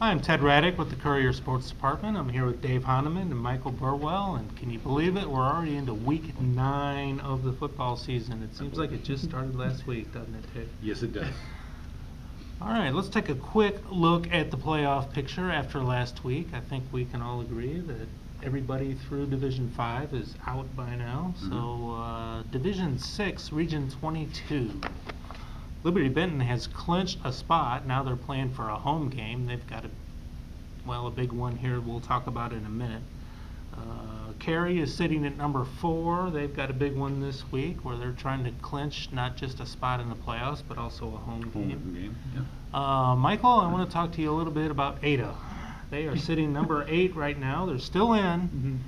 I'm Ted Radick with the Courier Sports Department. I'm here with Dave Hanneman and Michael Burwell, and can you believe it? We're already into week 9 of the football season. It seems like it just started last week, doesn't it, Ted? Yes, it does. All right, let's take a quick look at the playoff picture after last week. I think we can all agree that everybody through Division 5 is out by now. So Division 6, Region 22. Liberty-Benton has clinched a spot. Now they're playing for a home game. They've got a big one here we'll talk about in a minute. Courier is sitting at number 4. They've got a big one this week where they're trying to clinch not just a spot in the playoffs, but also a home game. Yeah. Michael, I want to talk to you a little bit about Ada. They are sitting number 8 right now. They're still in.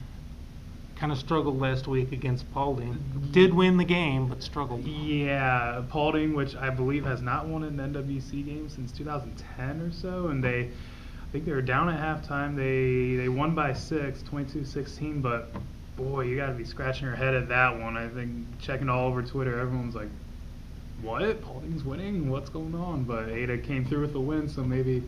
Kind of struggled last week against Paulding. Did win the game, but struggled. Yeah, Paulding, which I believe has not won an NWC game since 2010 or so, and I think they were down at halftime. They won by 6, 22-16, but boy, you got to be scratching your head at that one. I think checking all over Twitter, everyone's like, what? Paulding's winning? What's going on? But Ada came through with a win, so maybe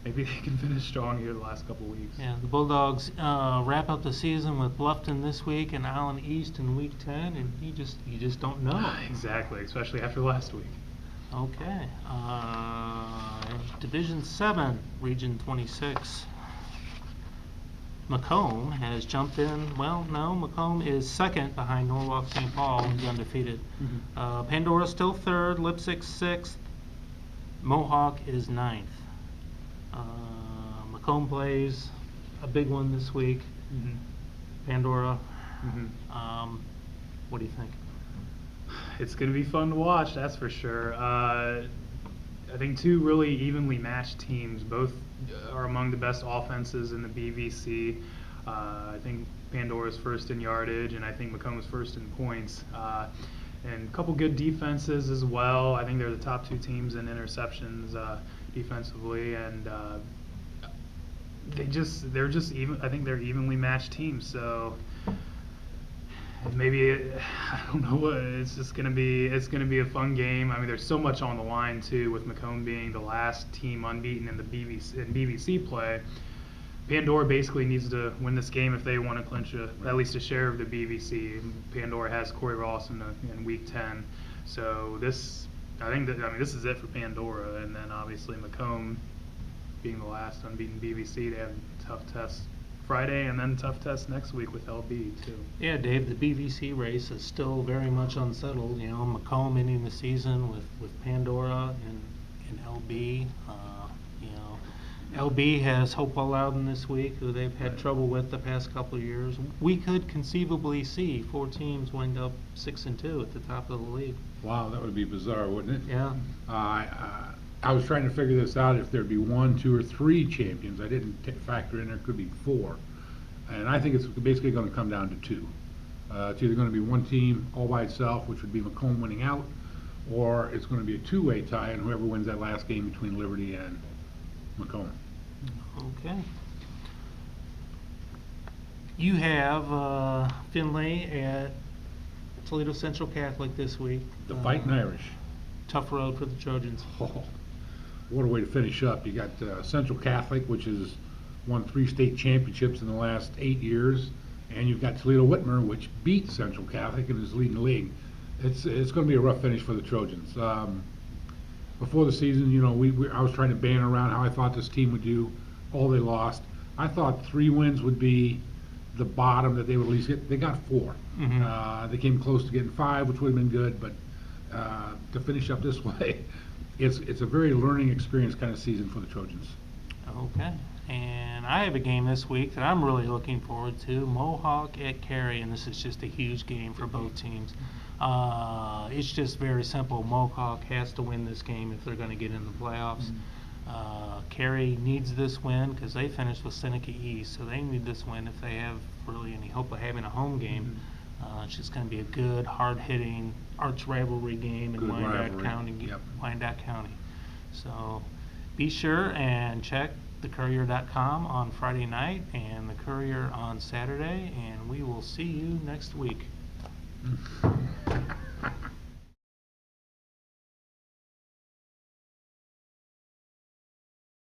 they can finish strong here the last couple of weeks. Yeah, the Bulldogs wrap up the season with Bluffton this week and Allen East in week 10, and you just don't know. Exactly, especially after last week. Okay. Division 7, Region 26. Macomb has jumped in. Well, no, Macomb is second behind Norwalk St. Paul, who's undefeated. Pandora still third, Lipsick 6th, Mohawk is 9th. Macomb plays a big one this week. Pandora. What do you think? It's going to be fun to watch, that's for sure. I think two really evenly matched teams. Both are among the best offenses in the BVC. I think Pandora's first in yardage, and I think Macomb's first in points. And a couple good defenses as well. I think they're the top 2 teams in interceptions defensively, and they're just even. I think they're evenly matched teams. So maybe I don't know what it's gonna be a fun game. I mean, there's so much on the line too, with Macomb being the last team unbeaten in the BVC play. Pandora basically needs to win this game if they want to clinch at least a share of the BVC. Pandora has Corey Ross in week 10, so this is it for Pandora, and then obviously Macomb being the last unbeaten BVC, they have a tough test Friday and then tough test next week with LB too. Yeah, Dave, the BVC race is still very much unsettled. You know, Macomb ending the season with Pandora and LB. LB has Hopewell Loudon this week, who they've had trouble with the past couple of years. We could conceivably see 4 teams wind up 6-2 at the top of the league. Wow, that would be bizarre, wouldn't it? Yeah. I was trying to figure this out if there'd be 1, 2, or 3 champions. I didn't factor in there could be 4. And I think it's basically going to come down to 2. It's either going to be one team all by itself, which would be Macomb winning out, or it's going to be a 2-way tie, and whoever wins that last game between Liberty and Macomb. Okay. You have Finlay at Toledo Central Catholic this week. The Fighting Irish. Tough road for the Trojans. Oh, what a way to finish up. You got Central Catholic, which has won 3 state championships in the last 8 years, and you've got Toledo Whitmer, which beat Central Catholic and is leading the league. It's going to be a rough finish for the Trojans. Before the season, you know, I was trying to banter around how I thought this team would do. All they lost. I thought 3 wins would be the bottom that they would at least get. They got 4. They came close to getting 5, which would have been good, but to finish up this way, it's a very learning experience kind of season for the Trojans. Okay. And I have a game this week that I'm really looking forward to, Mohawk at Courier, and this is just a huge game for both teams. It's just very simple. Mohawk has to win this game if they're going to get in the playoffs. Courier needs this win because they finished with Seneca East, so they need this win if they have really any hope of having a home game. It's just going to be a good, hard-hitting arch rivalry game in Wyandotte County. So be sure and check thecourier.com on Friday night and the Courier on Saturday, and we will see you next week.